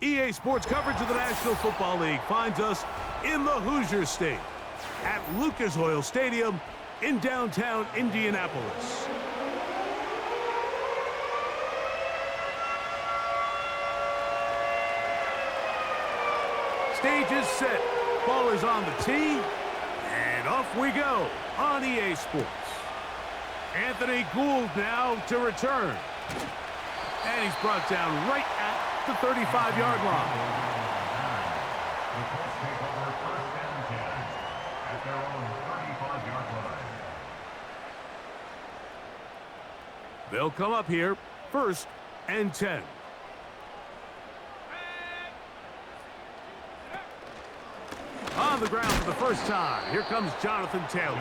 EA Sports coverage of the National Football League finds us in the Hoosier State at Lucas Oil Stadium in downtown Indianapolis. Stage is set, ball is on the tee, and off we go on EA Sports. Anthony Gould now to return. And he's brought down right at the 35-yard line. They'll come up here, 1st and 10. On the ground for the first time, here comes Jonathan Taylor.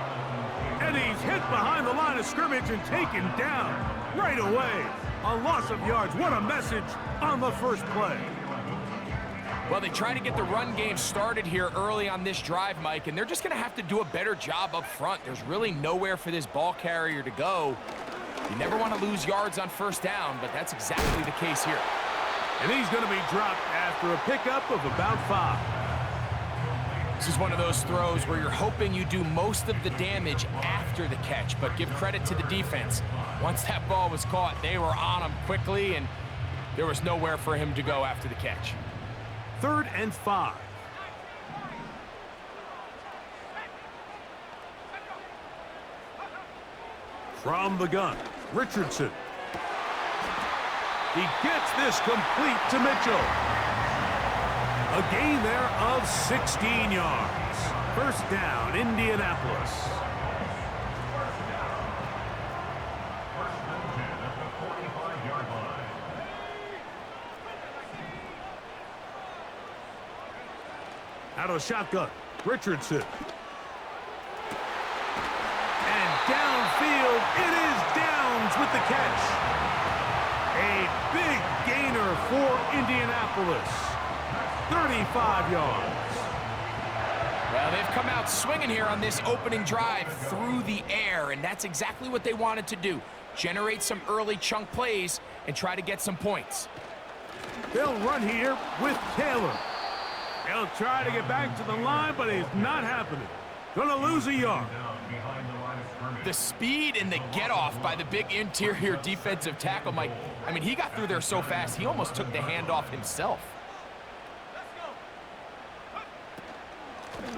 And he's hit behind the line of scrimmage and taken down right away. A loss of yards. What a message on the first play. Well, they try to get the run game started here early on this drive, Mike, and they're just going to have to do a better job up front. There's really nowhere for this ball carrier to go. You never want to lose yards on 1st down, but that's exactly the case here. And he's going to be dropped after a pickup of about 5. This is one of those throws where you're hoping you do most of the damage after the catch, but give credit to the defense. Once that ball was caught, they were on him quickly, and there was nowhere for him to go after the catch. 3rd and 5. From the gun, Richardson. He gets this complete to Mitchell. A gain there of 16 yards. 1st down, Indianapolis. Out of the shotgun, Richardson. And downfield, it is Downs with the catch. A big gainer for Indianapolis. 35 yards. Well, they've come out swinging here on this opening drive through the air, and that's exactly what they wanted to do. Generate some early chunk plays and try to get some points. They'll run here with Taylor. He'll try to get back to the line, but it's not happening. Gonna lose a yard. The speed and the get-off by the big interior defensive tackle, Mike. I mean, he got through there so fast, he almost took the handoff himself.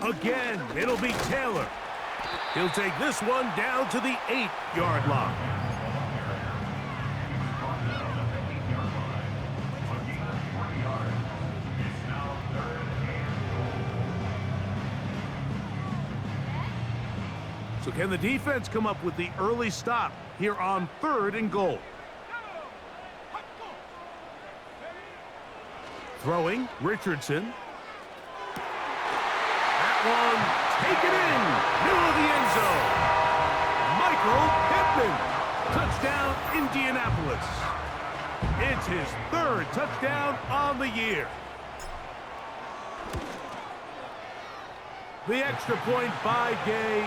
Again, it'll be Taylor. He'll take this one down to the 8-yard line. So can the defense come up with the early stop here on 3rd and goal? Throwing, Richardson. One, taken in, middle of the end zone. Michael Pittman, touchdown Indianapolis. It's his 3rd touchdown on the year. The extra point by Gay.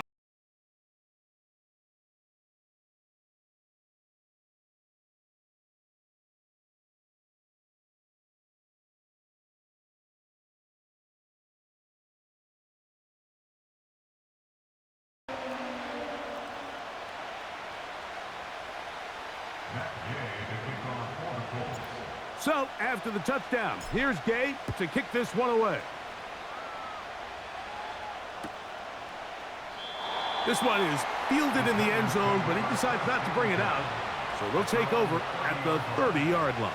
So, after the touchdown, here's Gay to kick this one away. This one is fielded in the end zone, but he decides not to bring it out. So they'll take over at the 30-yard line.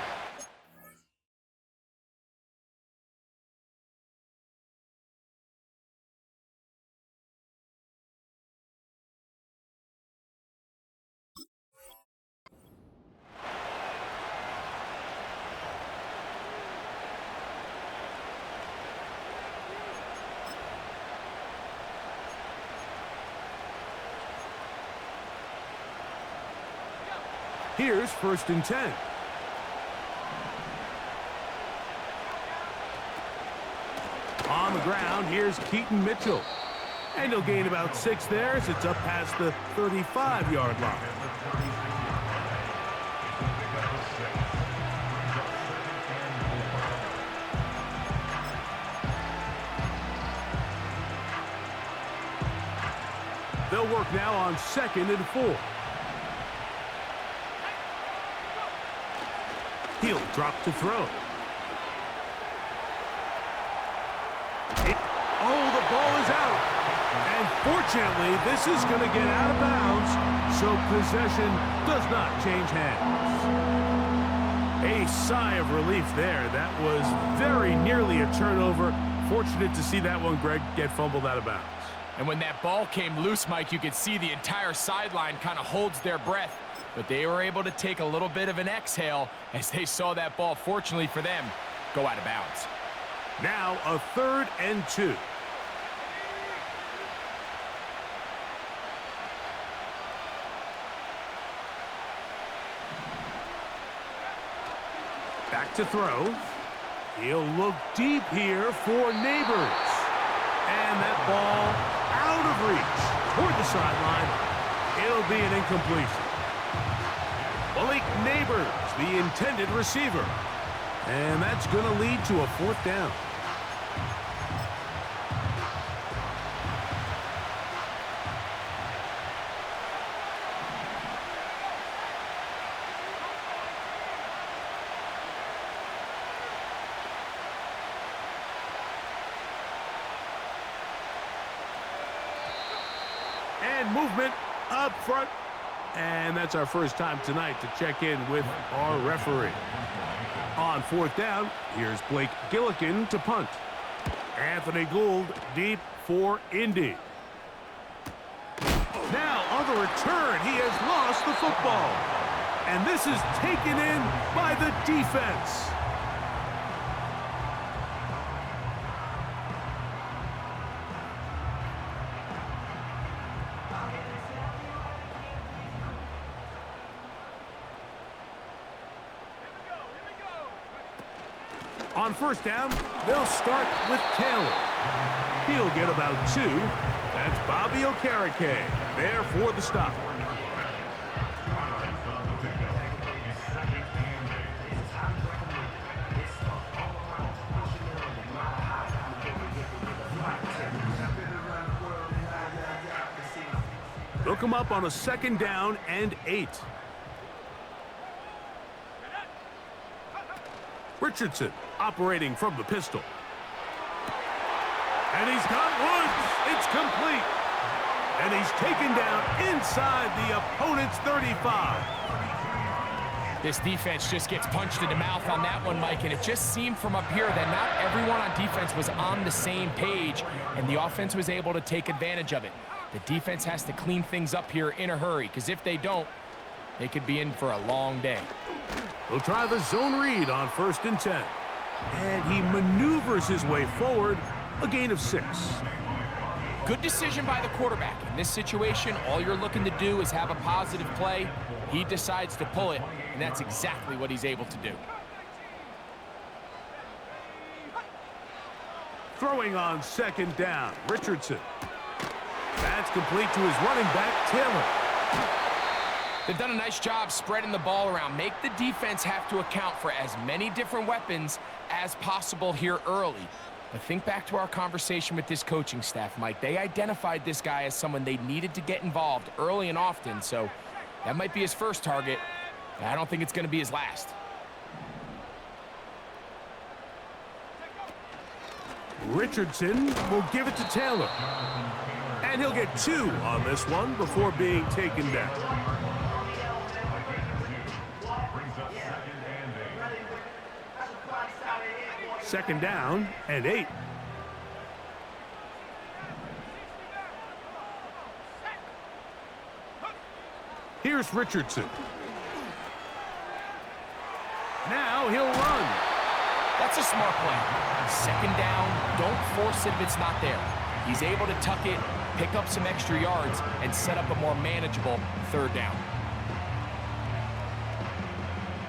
Here's 1st and 10. On the ground, here's Keaton Mitchell. And he'll gain about 6 there as it's up past the 35-yard line. They'll work now on 2nd and 4. He'll drop to throw. Oh, the ball is out. And fortunately, this is going to get out of bounds, so possession does not change hands. A sigh of relief there. That was very nearly a turnover. Fortunate to see that one, Greg, get fumbled out of bounds. And when that ball came loose, Mike, you could see the entire sideline kind of holds their breath. But they were able to take a little bit of an exhale as they saw that ball, fortunately for them, go out of bounds. Now a 3rd and 2. Back to throw. He'll look deep here for Neighbors. And that ball out of reach toward the sideline. It'll be an incompletion. Malik Neighbors, the intended receiver. And that's going to lead to a 4th down. And movement up front. And that's our first time tonight to check in with our referee. On 4th down, here's Blake Gillikin to punt. Anthony Gould deep for Indy. Now on the return, he has lost the football. And this is taken in by the defense. On 1st down, they'll start with Taylor. He'll get about 2. That's Bobby Okereke there for the stop. They'll come up on a 2nd down and 8. Richardson operating from the pistol. And he's got Woods. It's complete. And he's taken down inside the opponent's 35. This defense just gets punched in the mouth on that one, Mike, and it just seemed from up here that not everyone on defense was on the same page, and the offense was able to take advantage of it. The defense has to clean things up here in a hurry, because if they don't, they could be in for a long day. He'll try the zone read on 1st and 10. And he maneuvers his way forward, a gain of 6. Good decision by the quarterback. In this situation, all you're looking to do is have a positive play. He decides to pull it, and that's exactly what he's able to do. Throwing on 2nd down, Richardson. That's complete to his running back, Taylor. They've done a nice job spreading the ball around. Make the defense have to account for as many different weapons as possible here early. But think back to our conversation with this coaching staff, Mike. They identified this guy as someone they needed to get involved early and often, so that might be his first target. But I don't think it's going to be his last. Richardson will give it to Taylor. And he'll get 2 on this one before being taken down. Second down and 8. Here's Richardson. Now he'll run. That's a smart play. 2nd down, don't force it if it's not there. He's able to tuck it, pick up some extra yards, and set up a more manageable 3rd down.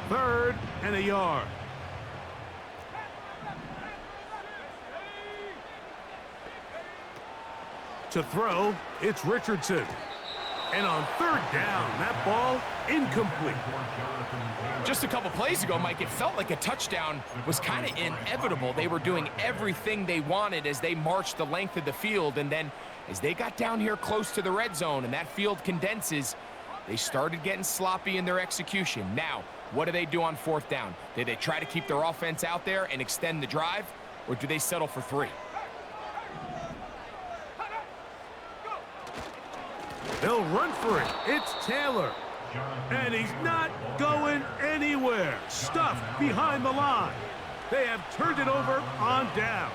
3rd and a yard. To throw, it's Richardson. And on third down, that ball incomplete. Just a couple plays ago, Mike, it felt like a touchdown was kind of inevitable. They were doing everything they wanted as they marched the length of the field, and then as they got down here close to the red zone and that field condenses, they started getting sloppy in their execution. Now, what do they do on fourth down? Do they try to keep their offense out there and extend the drive, or do they settle for 3? They'll run for it. It's Taylor. And he's not going anywhere. Stuffed behind the line. They have turned it over on downs.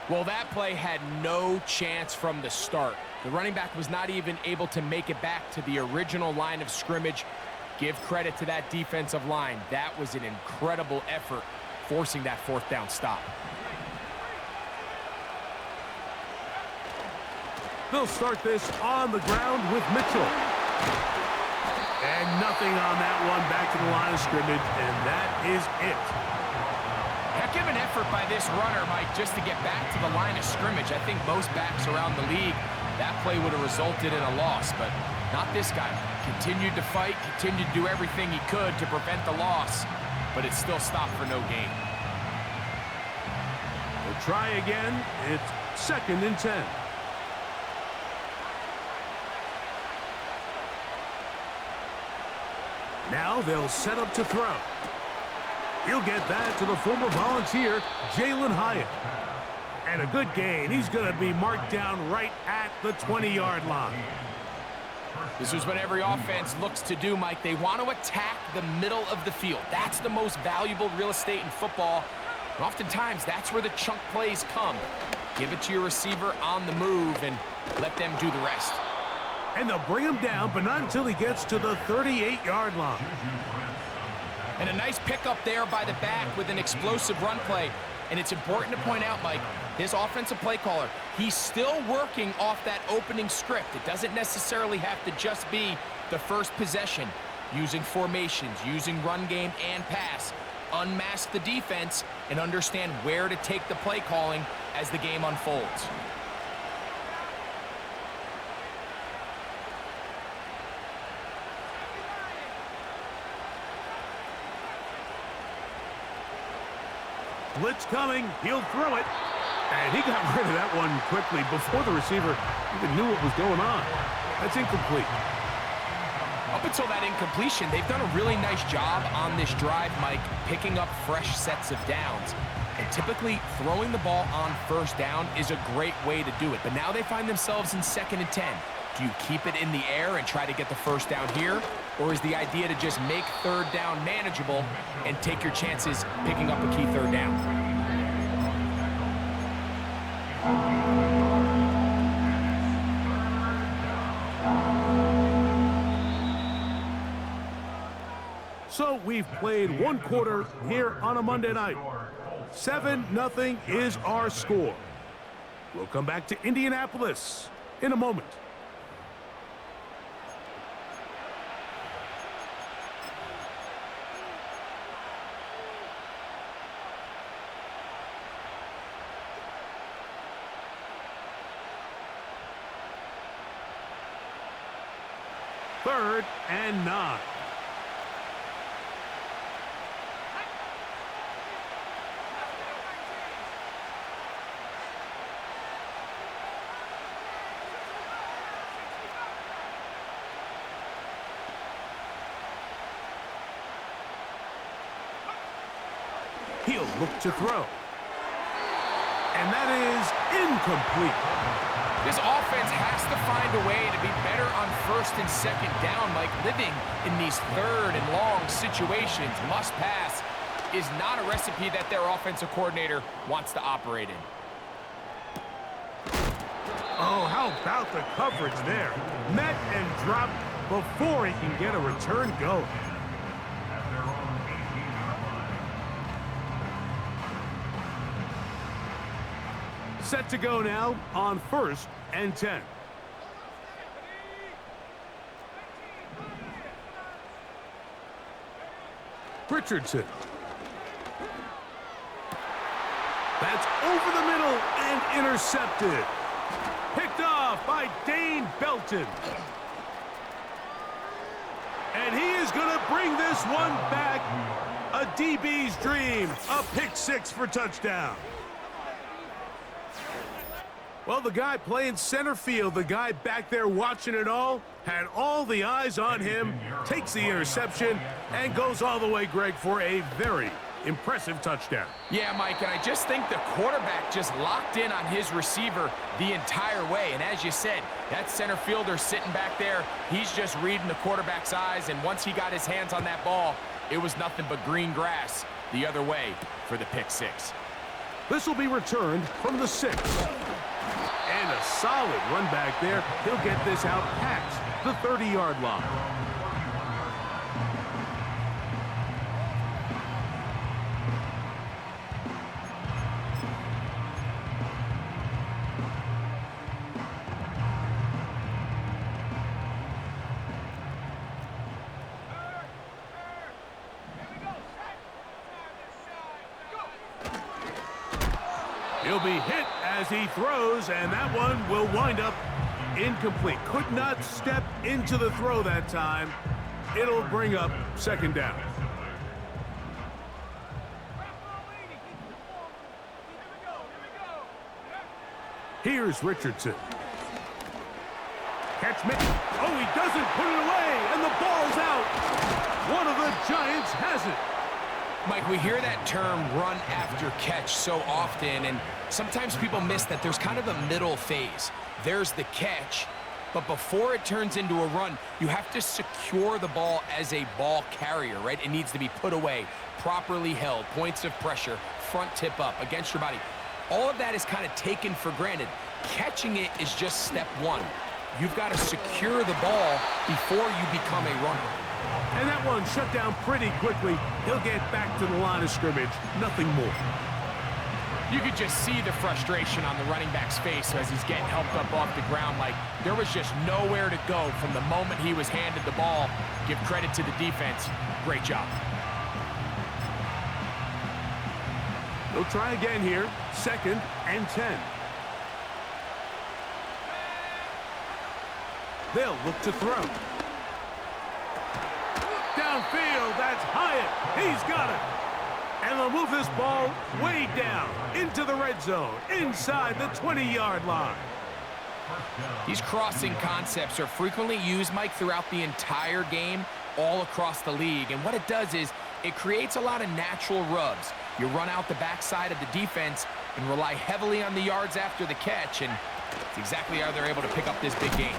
Well, that play had no chance from the start. The running back was not even able to make it back to the original line of scrimmage. Give credit to that defensive line. That was an incredible effort, forcing that fourth down stop. They'll start this on the ground with Mitchell. And nothing on that one, back to the line of scrimmage, and that is it. Heck of an effort by this runner, Mike, just to get back to the line of scrimmage. I think most backs around the league, that play would have resulted in a loss, but not this guy. Continued to fight, continued to do everything he could to prevent the loss, but it still stopped for no gain. We'll try again. It's 2nd and 10. Now they'll set up to throw. He'll get that to the former Volunteer, Jalen Hyatt. And a good gain. He's going to be marked down right at the 20-yard line. This is what every offense looks to do, Mike. They want to attack the middle of the field. That's the most valuable real estate in football. And oftentimes, that's where the chunk plays come. Give it to your receiver on the move and let them do the rest. And they'll bring him down, but not until he gets to the 38-yard line. And a nice pickup there by the back with an explosive run play. And it's important to point out, Mike, his offensive play caller, he's still working off that opening script. It doesn't necessarily have to just be the first possession. Using formations, using run game and pass. Unmask the defense and understand where to take the play calling as the game unfolds. Blitz coming. He'll throw it. And he got rid of that one quickly before the receiver even knew what was going on. That's incomplete. Up until that incompletion, they've done a really nice job on this drive, Mike, picking up fresh sets of downs. And typically, throwing the ball on first down is a great way to do it. But now they find themselves in 2nd and 10. Do you keep it in the air and try to get the first down here? Or is the idea to just make third down manageable and take your chances picking up a key third down? So we've played one quarter here on a Monday night. 7-0 is our score. We'll come back to Indianapolis in a moment. Third and 9. He'll look to throw. And that is incomplete. This offense has to find a way to be better on 1st and 2nd down, like living in these 3rd and long situations. Must pass is not a recipe that their offensive coordinator wants to operate in. Oh, how about the coverage there? Met and dropped before he can get a return going. Set to go now on 1st and 10. Richardson. That's over the middle and intercepted. Picked off off by Dane Belton. And he is going to bring this one back. A DB's dream. A pick six for touchdown. Well, the guy playing center field, the guy back there watching it all, had all the eyes on him, takes the interception, and goes all the way, Greg, for a very impressive touchdown. Yeah, Mike, and I just think the quarterback just locked in on his receiver the entire way. And as you said, that center fielder sitting back there, he's just reading the quarterback's eyes. And once he got his hands on that ball, it was nothing but green grass the other way for the pick six. This will be returned from the 6. And a solid run back there. He'll get this out past the 30-yard line. He'll be hit as he throws, and that one will wind up incomplete. Could not step into the throw that time. It'll bring up second down. Here's Richardson. Catch me. Oh, he doesn't put it away, and the ball's out. One of the Giants has it. Mike, we hear that term run after catch so often, and sometimes people miss that there's kind of a middle phase. There's the catch, but before it turns into a run, you have to secure the ball as a ball carrier, right? It needs to be put away, properly held, points of pressure, front tip up against your body. All of that is kind of taken for granted. Catching it is just step one. You've got to secure the ball before you become a runner. And that one shut down pretty quickly. He'll get back to the line of scrimmage. Nothing more. You could just see the frustration on the running back's face as he's getting helped up off the ground. Like there was just nowhere to go from the moment he was handed the ball. Give credit to the defense. Great job. They'll try again here. 2nd and 10. They'll look to throw. Downfield, that's Hyatt. He's got it. And they'll move this ball way down into the red zone, inside the 20-yard line. These crossing concepts are frequently used, Mike, throughout the entire game, all across the league. And what it does is it creates a lot of natural rubs. You run out the backside of the defense and rely heavily on the yards after the catch, and it's exactly how they're able to pick up this big game.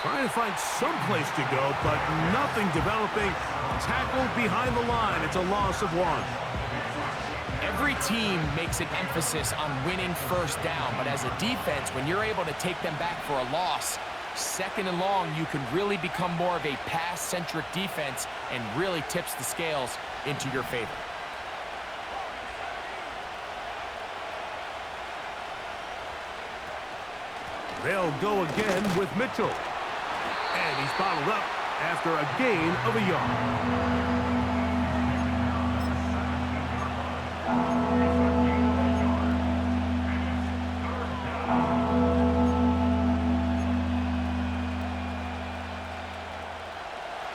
Trying to find some place to go, but nothing developing. Tackled behind the line. It's a loss of 1. Every team makes an emphasis on winning first down, but as a defense, when you're able to take them back for a loss, 2nd and long, you can really become more of a pass-centric defense and really tips the scales into your favor. They'll go again with Mitchell. And he's bottled up after a gain of a yard.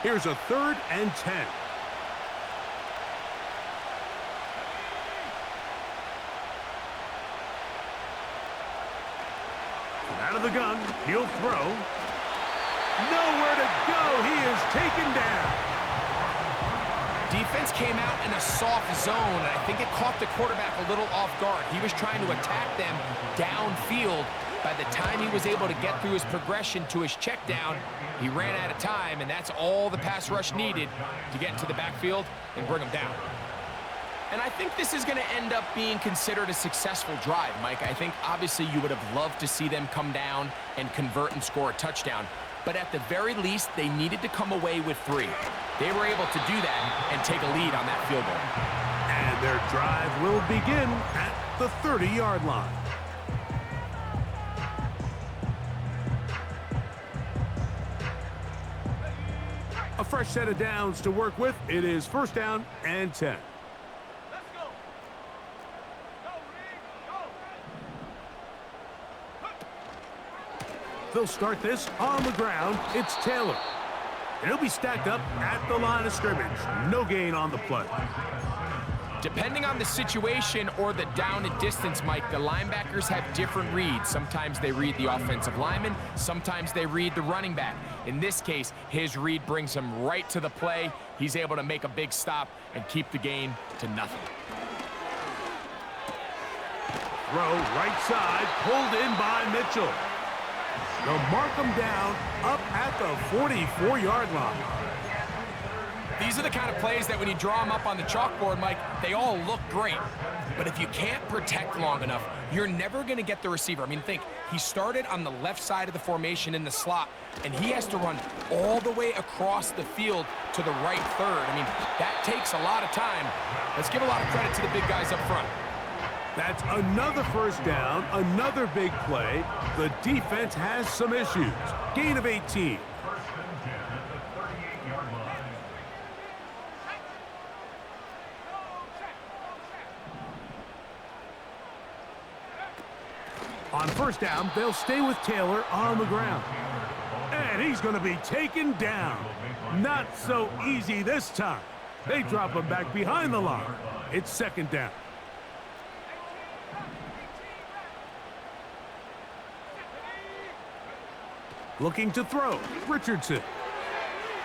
Here's a 3rd and 10. Out of the gun, he'll throw. Nowhere to go. He is taken down. Defense came out in a soft zone, and I think it caught the quarterback a little off guard. He was trying to attack them downfield. By the time he was able to get through his progression to his check down, he ran out of time, and that's all the pass rush needed to get into the backfield and bring him down. And I think this is going to end up being considered a successful drive, Mike. I think obviously you would have loved to see them come down and convert and score a touchdown. But at the very least, they needed to come away with 3. They were able to do that and take a lead on that field goal. And their drive will begin at the 30-yard line. A fresh set of downs to work with. It is 1st down and 10. They'll start this on the ground. It's Taylor. And he'll be stacked up at the line of scrimmage. No gain on the play. Depending on the situation or the down and distance, Mike, the linebackers have different reads. Sometimes they read the offensive lineman. Sometimes they read the running back. In this case, his read brings him right to the play. He's able to make a big stop and keep the gain to nothing. Throw right side, pulled in by Mitchell. They'll mark him down up at the 44-yard line. These are the kind of plays that when you draw them up on the chalkboard, Mike, they all look great. But if you can't protect long enough, you're never going to get the receiver. I mean, think, he started on the left side of the formation in the slot, and he has to run all the way across the field to the right third. I mean, that takes a lot of time. Let's give a lot of credit to the big guys up front. That's another first down, another big play. The defense has some issues. Gain of 18. On first down, they'll stay with Taylor on the ground. And he's going to be taken down. Not so easy this time. They drop him back behind the line. It's second down. Looking to throw, Richardson.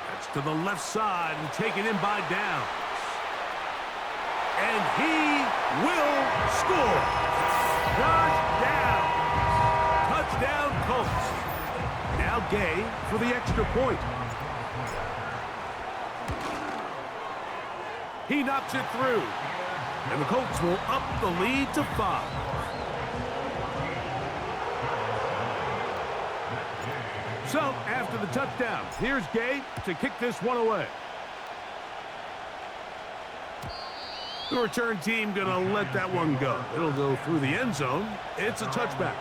That's to the left side and taken in by Downs. And he will score. Josh Downs. Touchdown, Colts. Now Gay for the extra point. He knocks it through. And the Colts will up the lead to 5. So, after the touchdown, here's Gay to kick this one away. The return team going to let that one go. It'll go through the end zone. It's a touchback.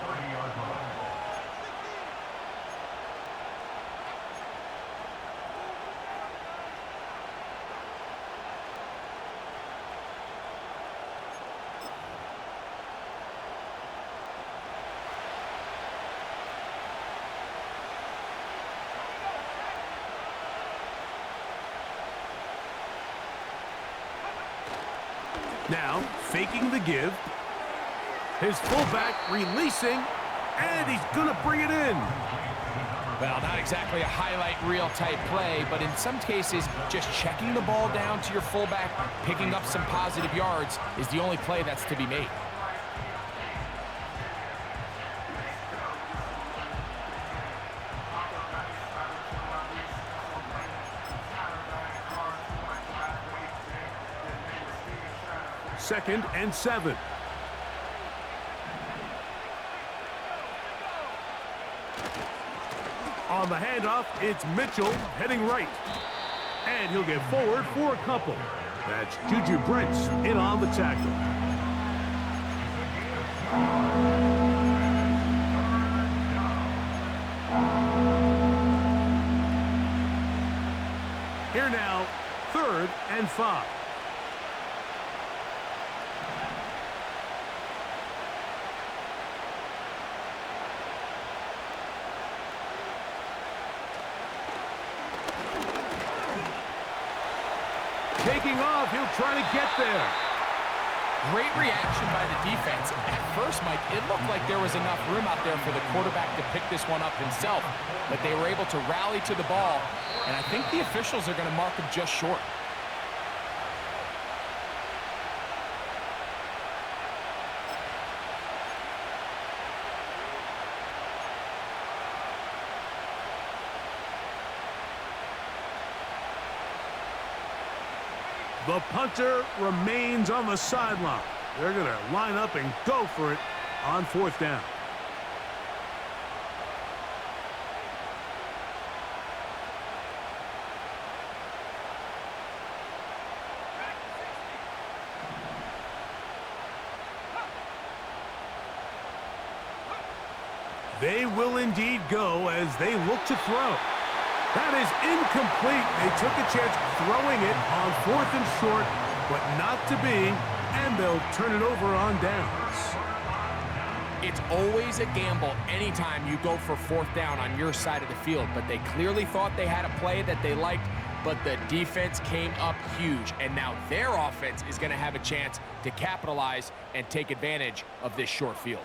Now, faking the give. His fullback releasing, and he's going to bring it in. Well, not exactly a highlight reel type play, but in some cases, just checking the ball down to your fullback, picking up some positive yards is the only play that's to be made. Second and 7. On the handoff, it's Mitchell heading right. And he'll get forward for a couple. That's Juju Brents in on the tackle. Here now, 3rd and 5. Taking off, he'll try to get there. Great reaction by the defense. At first, Mike, it looked like there was enough room out there for the quarterback to pick this one up himself, but they were able to rally to the ball, and I think the officials are going to mark him just short. The punter remains on the sideline. They're going to line up and go for it on 4th down. They will indeed go as they look to throw. That is incomplete. They took a chance throwing it on 4th and short, but not to be, and they'll turn it over on downs. It's always a gamble anytime you go for fourth down on your side of the field, but they clearly thought they had a play that they liked, but the defense came up huge, and now their offense is going to have a chance to capitalize and take advantage of this short field.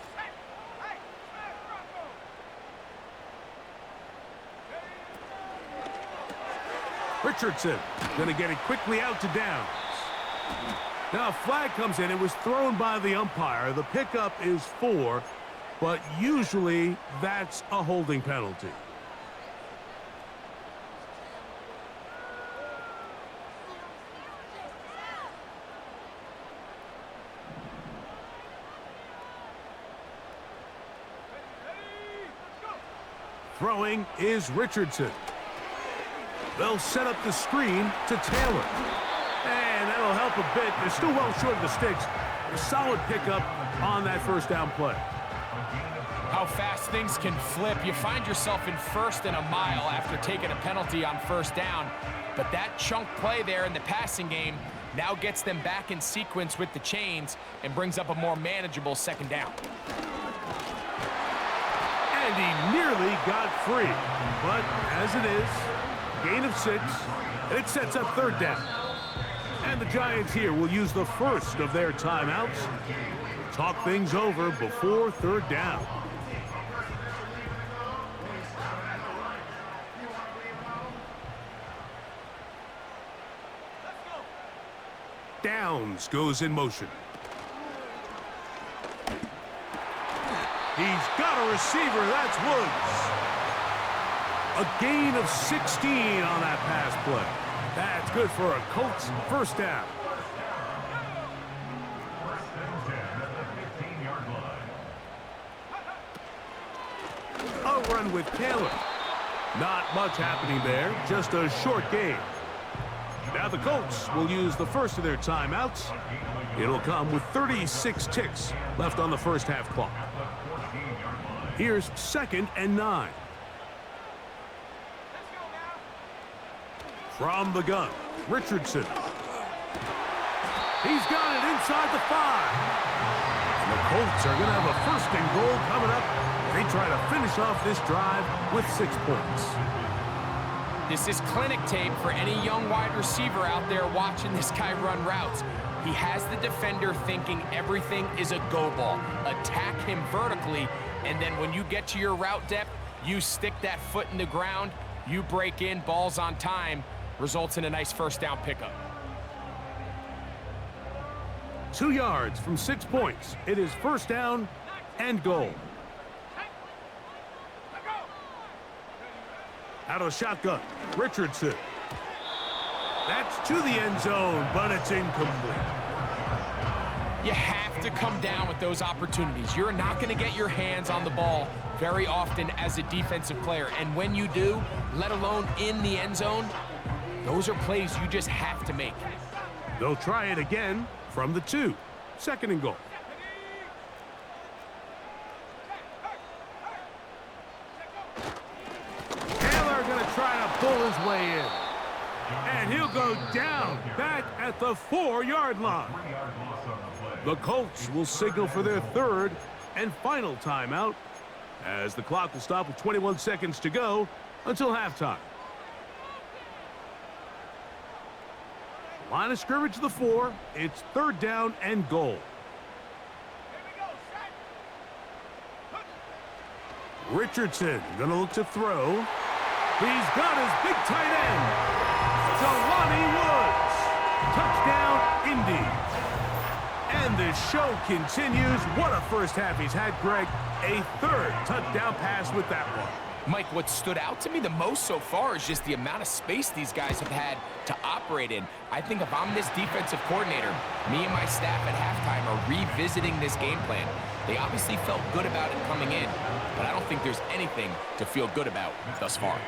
Richardson going to get it quickly out to downs. Now a flag comes in. It was thrown by the umpire. The pickup is 4, but usually that's a holding penalty. Throwing is Richardson. They'll set up the screen to Taylor. And that'll help a bit. They're still well short of the sticks. A solid pickup on that first down play. How fast things can flip. You find yourself in first and a mile after taking a penalty on first down. But that chunk play there in the passing game now gets them back in sequence with the chains and brings up a more manageable second down. And he nearly got free. But as it is, gain of 6, and it sets up third down. And the Giants here will use the first of their timeouts. Talk things over before third down. Downs goes in motion. He's got a receiver. That's Woods. A gain of 16 on that pass play. That's good for a Colts first down. A run with Taylor. Not much happening there, just a short gain. Now the Colts will use the first of their timeouts. It'll come with 36 ticks left on the first half clock. Here's 2nd and 9. From the gun, Richardson. He's got it inside the 5. And the Colts are going to have a 1st and goal coming up. They try to finish off this drive with 6 points. This is clinic tape for any young wide receiver out there watching this guy run routes. He has the defender thinking everything is a go ball. Attack him vertically, and then when you get to your route depth, you stick that foot in the ground, you break in, balls on time, results in a nice first down pickup. 2 yards from 6 points. It is first down and goal. Out of the shotgun, Richardson. That's to the end zone, but it's incomplete. You have to come down with those opportunities. You're not going to get your hands on the ball very often as a defensive player. And when you do, let alone in the end zone, those are plays you just have to make. They'll try it again from the 2. 2nd and goal. Taylor going to try to pull his way in. And he'll go down back at the 4-yard line. The Colts will signal for their 3rd and final timeout as the clock will stop with 21 seconds to go until halftime. Line of scrimmage to the 4. It's 3rd down and goal. Richardson gonna look to throw. He's got his big tight end. Jelani Woods. Touchdown, Indy. And the show continues. What a first half he's had, Greg. A 3rd touchdown pass with that one. Mike, what stood out to me the most so far is just the amount of space these guys have had to operate in. I think if I'm this defensive coordinator, me and my staff at halftime are revisiting this game plan. They obviously felt good about it coming in, but I don't think there's anything to feel good about thus far.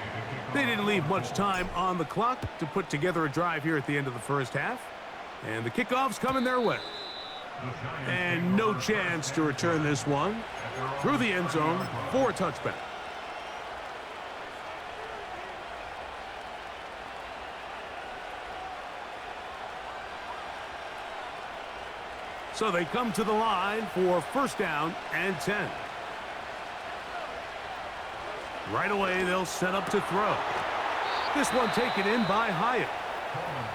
They didn't leave much time on the clock to put together a drive here at the end of the first half. And the kickoff's coming their way. And no chance to return this one through the end zone for a touchback. So they come to the line for first down and 10. Right away, they'll set up to throw. This one taken in by Hyatt.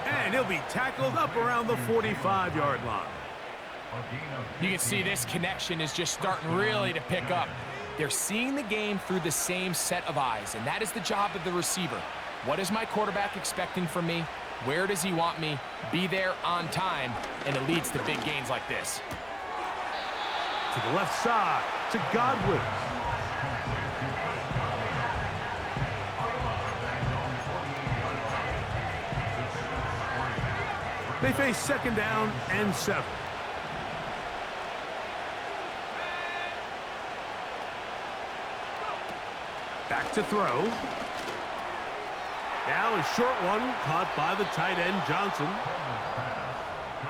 And he'll be tackled up around the 45-yard line. You can see this connection is just starting really to pick up. They're seeing the game through the same set of eyes, and that is the job of the receiver. What is my quarterback expecting from me? Where does he want me? Be there on time, and it leads to big gains like this. To the left side, to Godwin. They face second down and 7. Back to throw. Now a short one caught by the tight end, Johnson.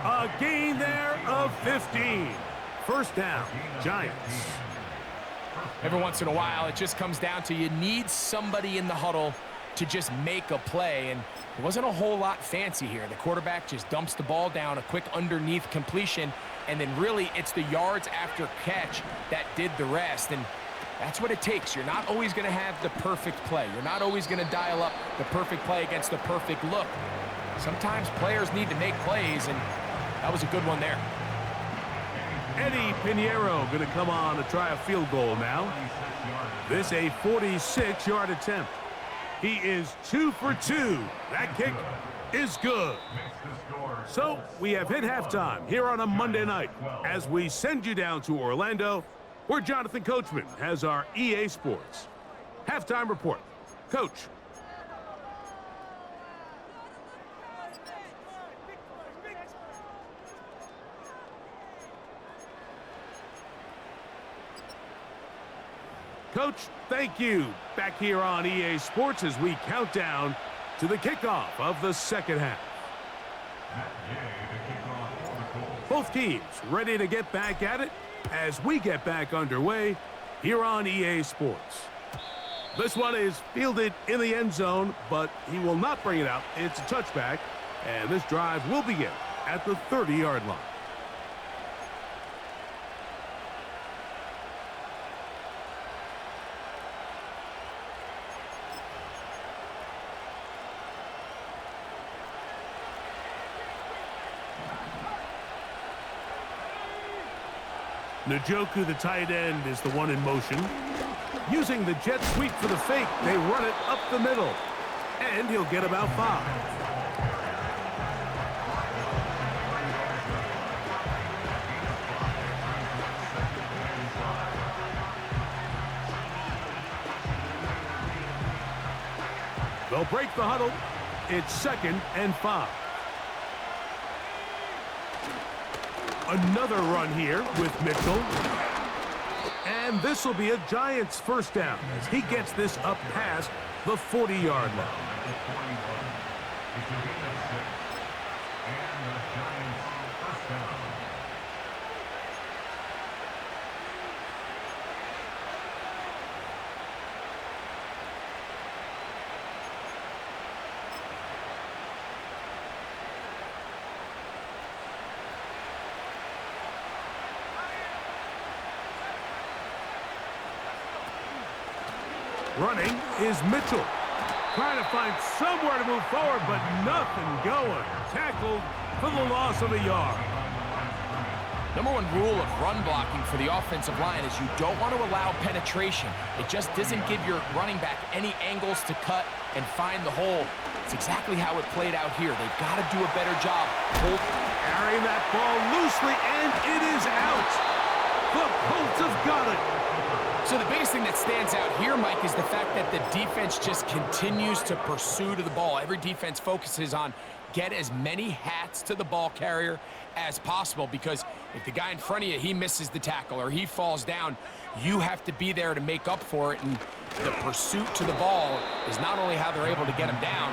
A gain there of 15. First down, Giants. Every once in a while, it just comes down to you need somebody in the huddle to just make a play, and it wasn't a whole lot fancy here. The quarterback just dumps the ball down, a quick underneath completion, and then really it's the yards after catch that did the rest, and that's what it takes. You're not always going to have the perfect play. You're not always going to dial up the perfect play against the perfect look. Sometimes players need to make plays, and that was a good one there. Eddie Pinheiro going to come on to try a field goal now. This a 46-yard attempt. He is 2 for 2. That kick is good. So we have hit halftime here on a Monday night as we send you down to Orlando, where Jonathan Coachman has our EA Sports halftime report. Coach. Coach, thank you. Back here on EA Sports as we count down to the kickoff of the second half. Both teams ready to get back at it as we get back underway here on EA Sports. This one is fielded in the end zone, but he will not bring it out. It's a touchback, and this drive will begin at the 30-yard line. Njoku, the tight end, is the one in motion. Using the jet sweep for the fake, they run it up the middle. And he'll get about 5. They'll break the huddle. It's 2nd and 5. Another run here with Mitchell. And this will be a Giants first down as he gets this up past the 40-yard line. Running is Mitchell. Trying to find somewhere to move forward, but nothing going. Tackled for the loss of a yard. Number one rule of run blocking for the offensive line is you don't want to allow penetration. It just doesn't give your running back any angles to cut and find the hole. It's exactly how it played out here. They've got to do a better job. Carrying that ball loosely, and it is out. The Colts have got it. So the biggest thing that stands out here, Mike, is the fact that the defense just continues to pursue to the ball. Every defense focuses on get as many hats to the ball carrier as possible, because if the guy in front of you, he misses the tackle or he falls down, you have to be there to make up for it. And the pursuit to the ball is not only how they're able to get him down,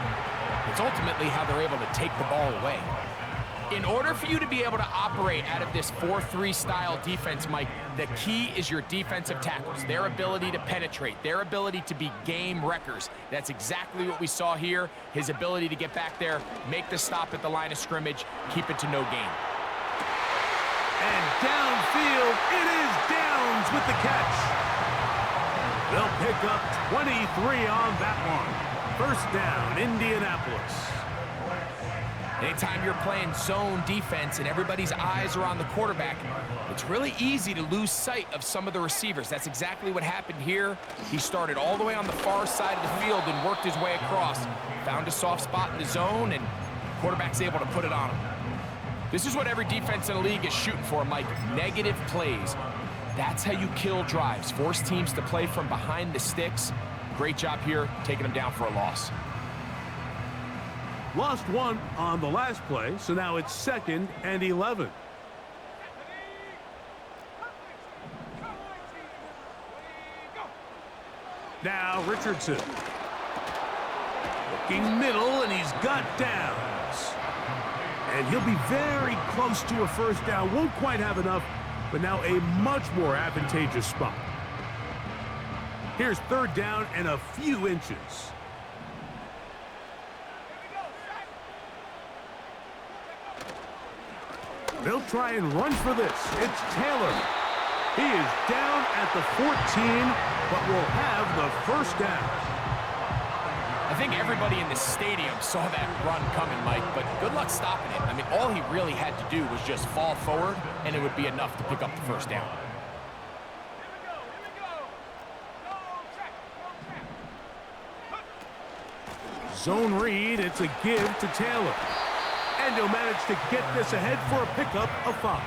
it's ultimately how they're able to take the ball away. In order for you to be able to operate out of this 4-3 style defense, Mike, the key is your defensive tackles, their ability to penetrate, their ability to be game wreckers. That's exactly what we saw here, his ability to get back there, make the stop at the line of scrimmage, keep it to no gain. And downfield, it is Downs with the catch. They'll pick up 23 on that one. First down, Indianapolis. Anytime you're playing zone defense and everybody's eyes are on the quarterback, it's really easy to lose sight of some of the receivers. That's exactly what happened here. He started all the way on the far side of the field and worked his way across. Found a soft spot in the zone, and the quarterback's able to put it on him. This is what every defense in the league is shooting for, Mike. Negative plays. That's how you kill drives. Force teams to play from behind the sticks. Great job here, taking them down for a loss. Lost one on the last play, so now it's 2nd and 11. Now Richardson. Looking middle, and he's got Downs. And he'll be very close to a first down. Won't quite have enough, but now a much more advantageous spot. Here's 3rd down and a few inches. They'll try and run for this. It's Taylor. He is down at the 14, but will have the first down. I think everybody in the stadium saw that run coming, Mike, but good luck stopping it. I mean, all he really had to do was just fall forward, and it would be enough to pick up the first down. Zone read, it's a give to Taylor. And he'll manage to get this ahead for a pickup of 5.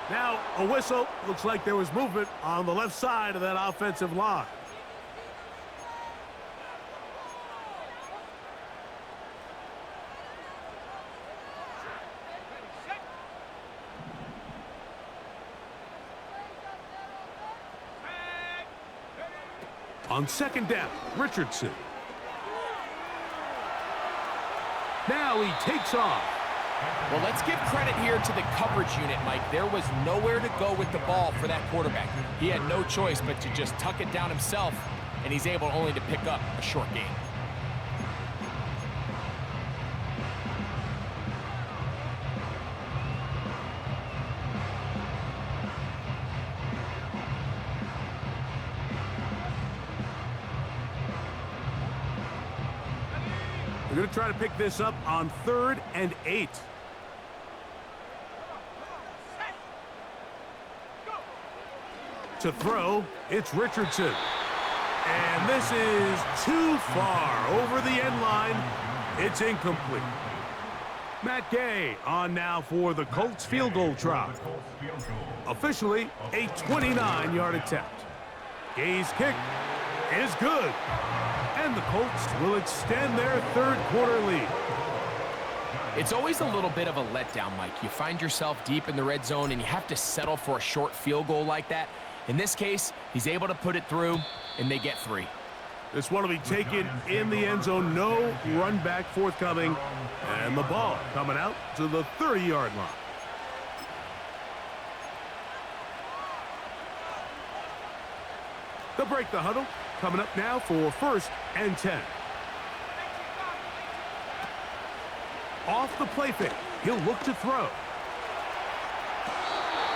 Now a whistle. Looks like there was movement on the left side of that offensive line. On 2nd down, Richardson. Now he takes off. Well, let's give credit here to the coverage unit, Mike. There was nowhere to go with the ball for that quarterback. He had no choice but to just tuck it down himself, and he's able only to pick up a short gain. We're going to try to pick this up on 3rd and 8. To throw, it's Richardson. And this is too far over the end line. It's incomplete. Matt Gay on now for the Colts field goal try. Officially a 29-yard attempt. Gay's kick is good. And the Colts will extend their 3rd quarter lead. It's always a little bit of a letdown, Mike. You find yourself deep in the red zone and you have to settle for a short field goal like that. In this case, he's able to put it through, and they get 3. This one will be taken in the end zone. No run back forthcoming. And the ball coming out to the 30-yard line. They'll break the huddle. Coming up now for 1st and 10. Off the play fake. He'll look to throw.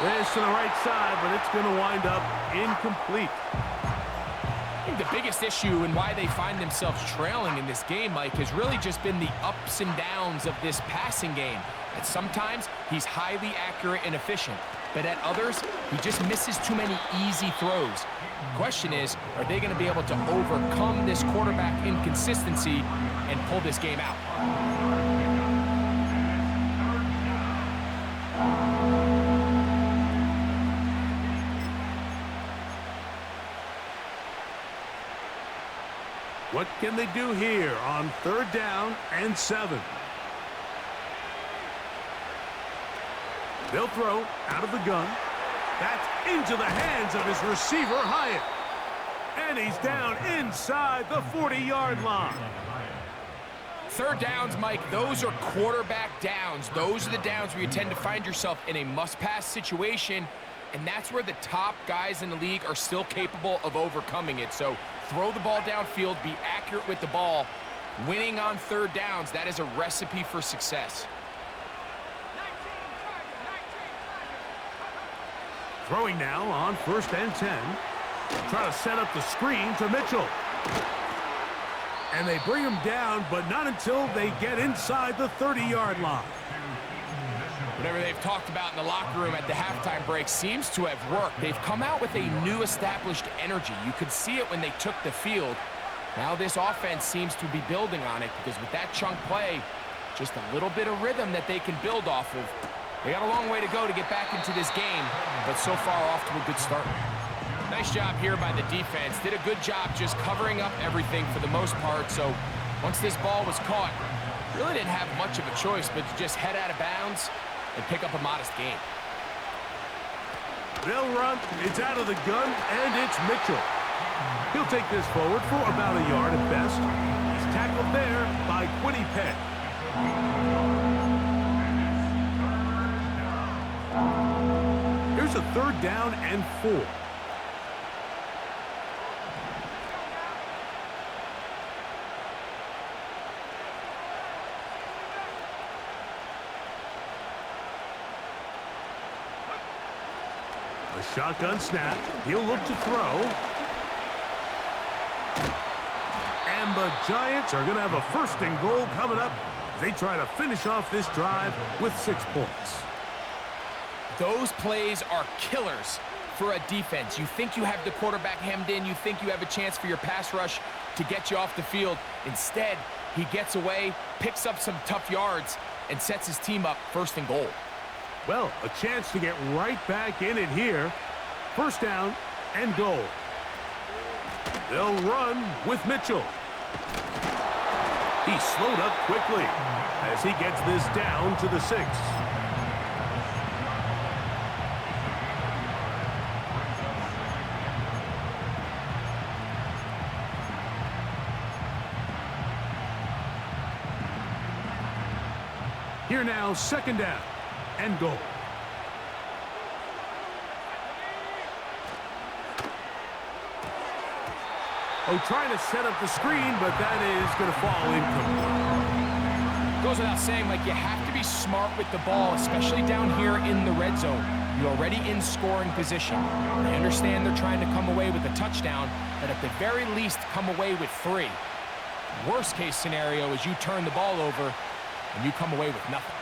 This to the right side, but it's going to wind up incomplete. I think the biggest issue and why they find themselves trailing in this game, Mike, has really just been the ups and downs of this passing game. At sometimes, he's highly accurate and efficient, but at others, he just misses too many easy throws. Question is, are they going to be able to overcome this quarterback inconsistency and pull this game out? What can they do here on 3rd down and 7? They'll throw out of the gun. That's into the hands of his receiver, Hyatt. And he's down inside the 40-yard line. Third downs, Mike, those are quarterback downs. Those are the downs where you tend to find yourself in a must-pass situation, and that's where the top guys in the league are still capable of overcoming it. So throw the ball downfield, be accurate with the ball. Winning on third downs, that is a recipe for success. Throwing now on 1st and 10. Try to set up the screen to Mitchell. And they bring him down, but not until they get inside the 30-yard line. Whatever they've talked about in the locker room at the halftime break seems to have worked. They've come out with a new established energy. You could see it when they took the field. Now this offense seems to be building on it because with that chunk play, just a little bit of rhythm that they can build off of. They got a long way to go to get back into this game, but so far off to a good start. Nice job here by the defense. Did a good job just covering up everything for the most part. So once this ball was caught, really didn't have much of a choice but to just head out of bounds and pick up a modest gain. They'll run. It's out of the gun, and it's Mitchell. He'll take this forward for about a yard at best. He's tackled there by Quinny Penn. Here's a 3rd down and 4. A shotgun snap. He'll look to throw. And the Giants are going to have a 1st and goal coming up. They try to finish off this drive with 6 points. Those plays are killers for a defense. You think you have the quarterback hemmed in. You think you have a chance for your pass rush to get you off the field. Instead, he gets away, picks up some tough yards, and sets his team up 1st and goal. Well, a chance to get right back in it here. 1st down and goal. They'll run with Mitchell. He slowed up quickly as he gets this down to the 6. Here now, 2nd down and goal. Oh, trying to set up the screen, but that is going to fall incomplete. Goes without saying, like, you have to be smart with the ball, especially down here in the red zone. You're already in scoring position. I understand they're trying to come away with a touchdown, but at the very least, come away with 3. Worst case scenario is you turn the ball over and you come away with nothing.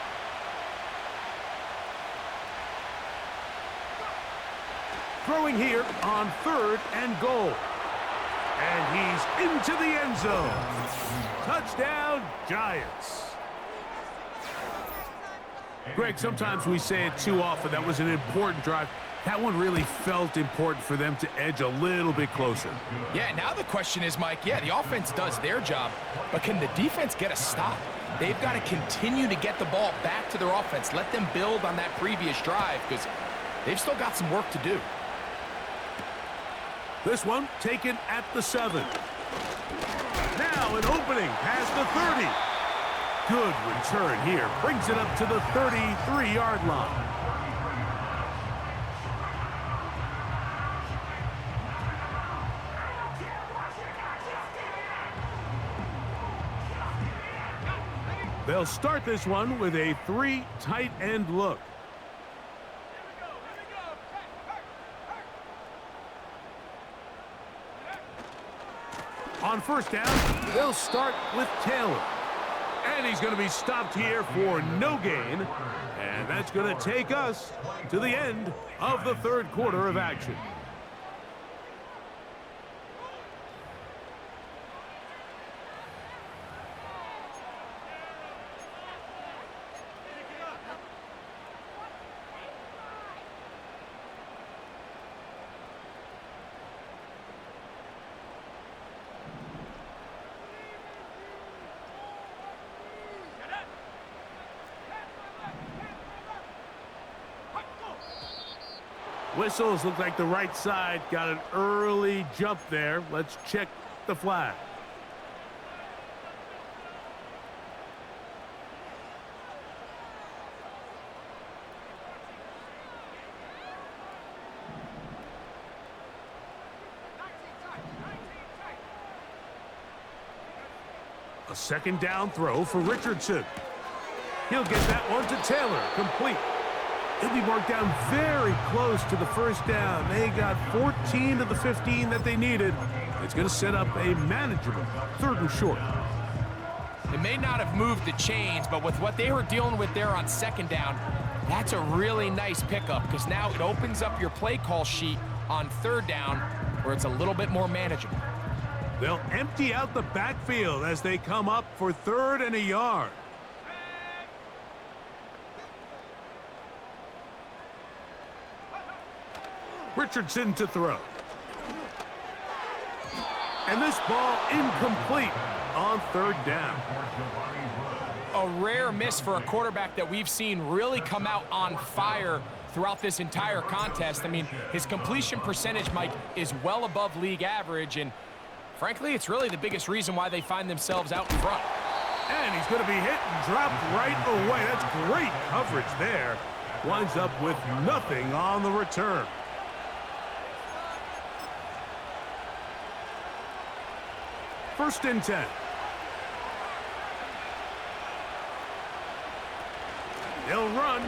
Throwing here on 3rd and goal. And he's into the end zone. Touchdown, Giants. Greg, sometimes we say it too often. That was an important drive. That one really felt important for them to edge a little bit closer. Yeah, now the question is, Mike, yeah, the offense does their job, but can the defense get a stop? They've got to continue to get the ball back to their offense. Let them build on that previous drive because they've still got some work to do. This one taken at the 7. Now an opening past the 30. Good return here. Brings it up to the 33-yard line. They'll start this one with a 3 tight end look. On 1st down, they'll start with Taylor. And he's going to be stopped here for no gain. And that's going to take us to the end of the 3rd quarter of action. Whistles look like the right side got an early jump there. Let's check the flag. A second down throw for Richardson. He'll get that one to Taylor, complete. He'll be marked down very close to the first down. They got 14 of the 15 that they needed. It's going to set up a manageable 3rd and short. They may not have moved the chains, but with what they were dealing with there on 2nd down, that's a really nice pickup because now it opens up your play call sheet on 3rd down where it's a little bit more manageable. They'll empty out the backfield as they come up for 3rd and a yard. Richardson to throw. And this ball incomplete on 3rd down. A rare miss for a quarterback that we've seen really come out on fire throughout this entire contest. I mean, his completion percentage, Mike, is well above league average, and frankly, it's really the biggest reason why they find themselves out in front. And he's going to be hit and dropped right away. That's great coverage there. Winds up with nothing on the return. First and 10. They'll run.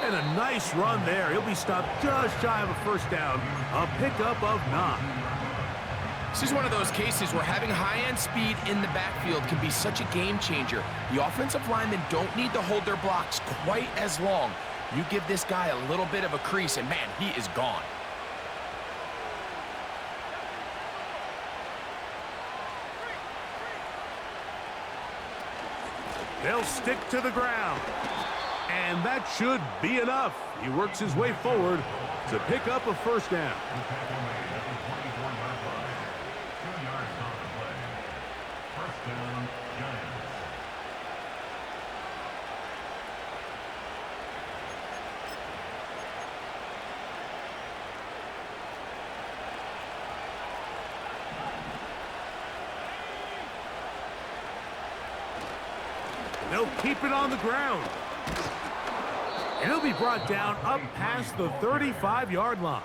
And a nice run there. He'll be stopped just shy of a first down. A pickup of 9. This is one of those cases where having high-end speed in the backfield can be such a game changer. The offensive linemen don't need to hold their blocks quite as long. You give this guy a little bit of a crease, and man, he is gone. They'll stick to the ground. And that should be enough. He works his way forward to pick up a first down. They'll keep it on the ground. And he'll be brought down up past the 35-yard line.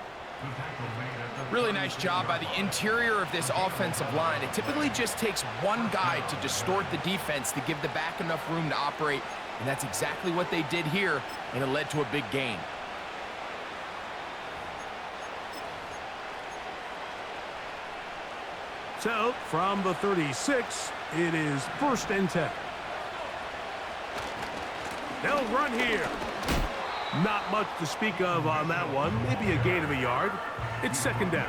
Really nice job by the interior of this offensive line. It typically just takes one guy to distort the defense to give the back enough room to operate, and that's exactly what they did here, and it led to a big gain. So, from the 36, it is 1st and 10. They'll run here. Not much to speak of on that one. Maybe a gain of a yard. It's 2nd down.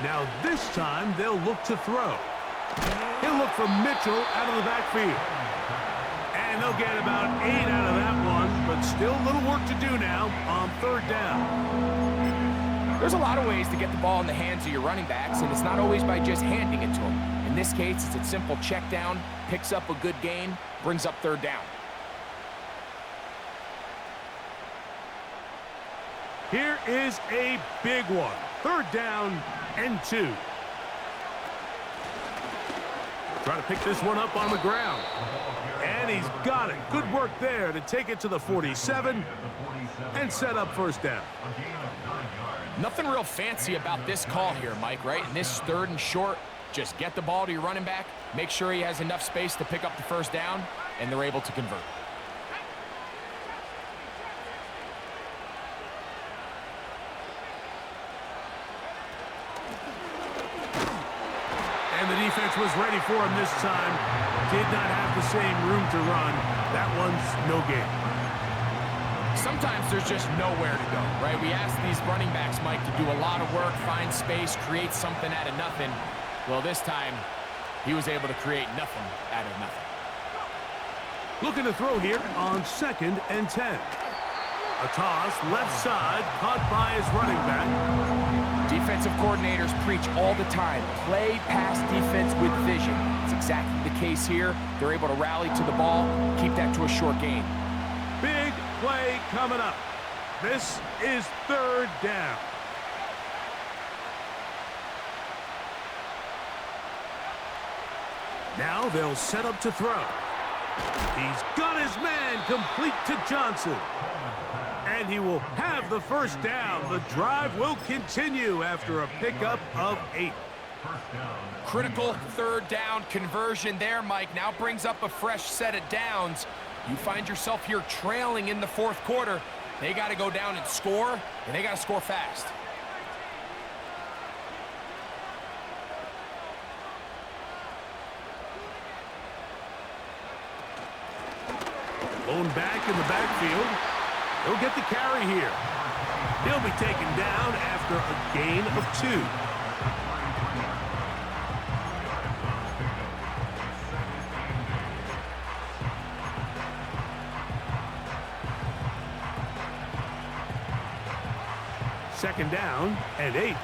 Now this time they'll look to throw. He'll look for Mitchell out of the backfield. And they'll get about 8 out of that one, but still a little work to do now on 3rd down. There's a lot of ways to get the ball in the hands of your running backs, and it's not always by just handing it to them. In this case, it's a simple check down, picks up a good gain, brings up 3rd down. Here is a big one. 3rd down and 2. Trying to pick this one up on the ground. And he's got it. Good work there to take it to the 47 and set up 1st down. Nothing real fancy about this call here, Mike, right? In this 3rd and short, just get the ball to your running back, make sure he has enough space to pick up the 1st down, and they're able to convert. And the defense was ready for him this time. Did not have the same room to run. That one's no gain. Sometimes there's just nowhere to go, right? We ask these running backs, Mike, to do a lot of work, find space, create something out of nothing. Well, this time, he was able to create nothing out of nothing. Looking to throw here on 2nd and 10. A toss, left side, caught by his running back. Defensive coordinators preach all the time, play pass defense with vision. It's exactly the case here. They're able to rally to the ball, keep that to a short gain. Big play coming up. This is 3rd down. Now they'll set up to throw. He's got his man complete to Johnson. And he will have the first down. The drive will continue after a pickup of 8. Critical third down conversion there, Mike. Now brings up a fresh set of downs. You find yourself here trailing in the fourth quarter. They got to go down and score, and they got to score fast. Blown back in the backfield. He'll get the carry here. He'll be taken down after a gain of 2. Second down and 8.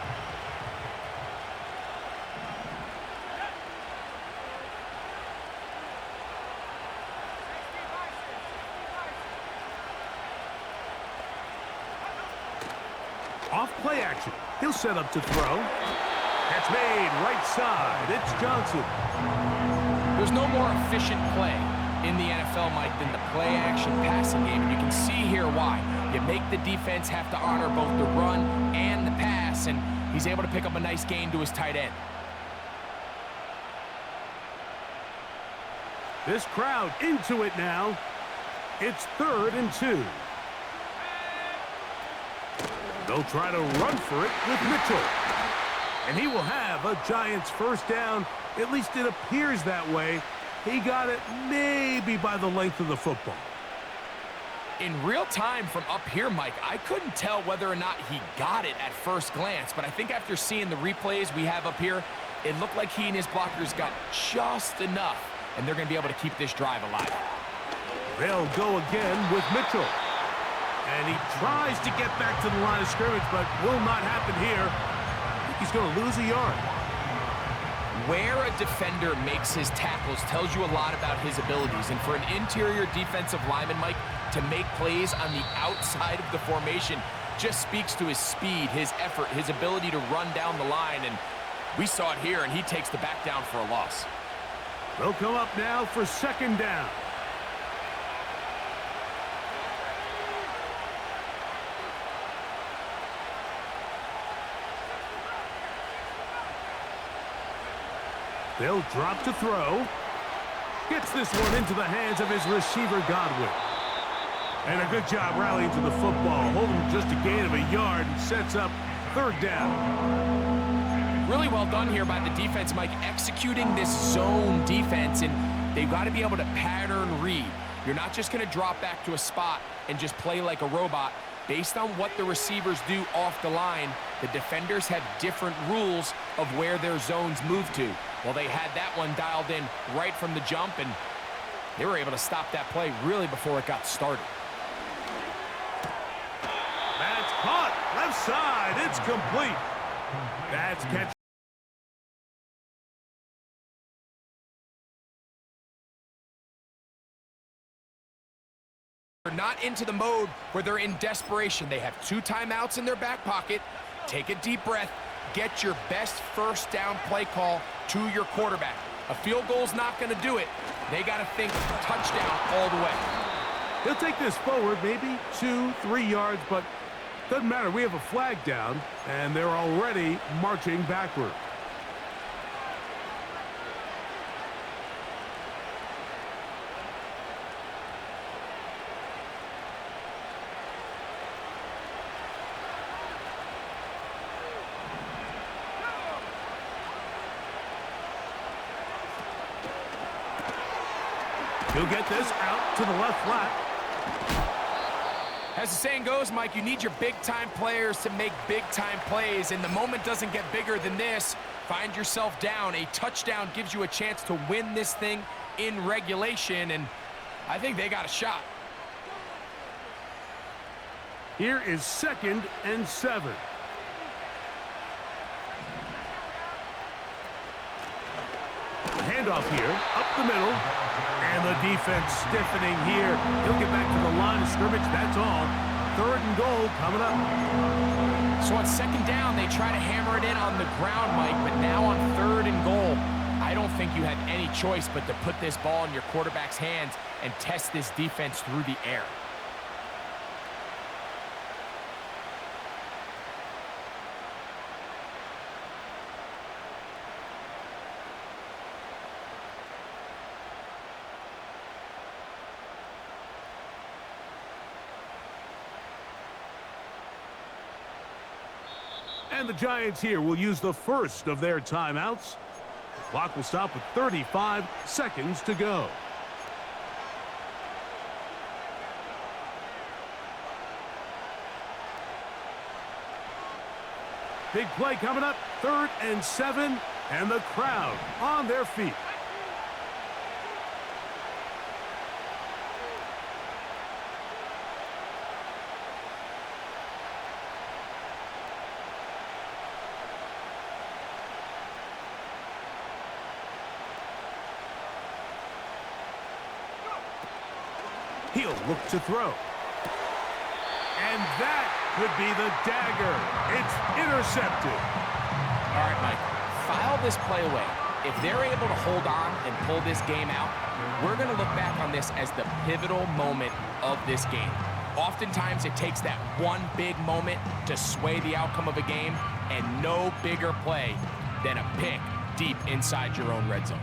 Off play action. He'll set up to throw. That's made right side. It's Johnson. There's no more efficient play in the NFL, Mike, than the play action passing game. And you can see here why. You make the defense have to honor both the run and the pass, and he's able to pick up a nice gain to his tight end. This crowd into it now. It's 3rd and 2. They'll try to run for it with Mitchell. And he will have a Giants first down. At least it appears that way. He got it maybe by the length of the football. In real time from up here, Mike, I couldn't tell whether or not he got it at first glance, but I think after seeing the replays we have up here, it looked like he and his blockers got just enough, and they're going to be able to keep this drive alive. They'll go again with Mitchell. And he tries to get back to the line of scrimmage, but will not happen here. I think he's going to lose a yard. Where a defender makes his tackles tells you a lot about his abilities. And for an interior defensive lineman, Mike, to make plays on the outside of the formation just speaks to his speed, his effort, his ability to run down the line. And we saw it here, and he takes the back down for a loss. They'll come up now for second down. They'll drop to throw. Gets this one into the hands of his receiver, Godwin. And a good job rallying to the football, holding just a gain of a yard and sets up third down. Really well done here by the defense, Mike, executing this zone defense, and they've got to be able to pattern read. You're not just going to drop back to a spot and just play like a robot. Based on what the receivers do off the line, the defenders have different rules of where their zones move to. Well, they had that one dialed in right from the jump, and they were able to stop that play really before it got started. That's caught. Left side. It's complete. That's catch. They're not into the mode where they're in desperation. They have 2 timeouts in their back pocket. Take a deep breath. Get your best first down play call to your quarterback. A field goal's not going to do it. They got to think touchdown all the way. He'll take this forward, maybe 2-3 yards, but doesn't matter. We have a flag down, and they're already marching backward. He'll get this out to the left flat. As the saying goes, Mike, you need your big-time players to make big-time plays, and the moment doesn't get bigger than this. Find yourself down. A touchdown gives you a chance to win this thing in regulation, and I think they got a shot. Here is 2nd and 7. Handoff here, up the middle. And the defense stiffening here. He'll get back to the line of scrimmage, that's all. 3rd and goal coming up. So on 2nd down, they try to hammer it in on the ground, Mike, but now on 3rd and goal, I I don't think you had any choice but to put this ball in your quarterback's hands and test this defense through the air. And the Giants here will use the first of their timeouts. The clock will stop with 35 seconds to go. Big play coming up, 3rd and 7, and the crowd on their feet. He'll look to throw. And that could be the dagger. It's intercepted. All right, Mike, file this play away. If they're able to hold on and pull this game out, we're going to look back on this as the pivotal moment of this game. Oftentimes, it takes that one big moment to sway the outcome of a game, and no bigger play than a pick deep inside your own red zone.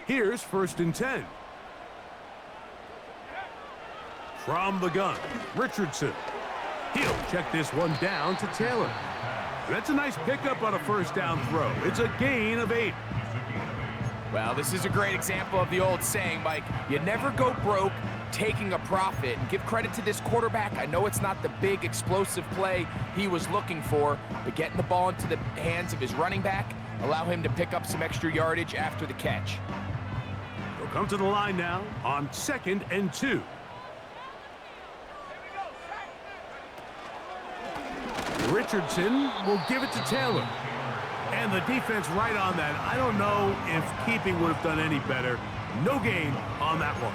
Here's 1st and 10. From the gun, Richardson. He'll check this one down to Taylor. That's a nice pickup on a 1st down throw. It's a gain of 8. Well, this is a great example of the old saying, Mike. You never go broke taking a profit. And give credit to this quarterback. I know it's not the big explosive play he was looking for, but getting the ball into the hands of his running back allow him to pick up some extra yardage after the catch. They'll come to the line now on 2nd and 2. Richardson will give it to Taylor. And the defense right on that. I don't know if keeping would have done any better. No gain on that one.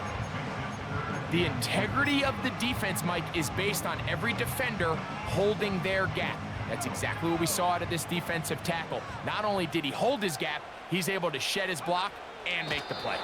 The integrity of the defense, Mike, is based on every defender holding their gap. That's exactly what we saw out of this defensive tackle. Not only did he hold his gap, he's able to shed his block and make the play.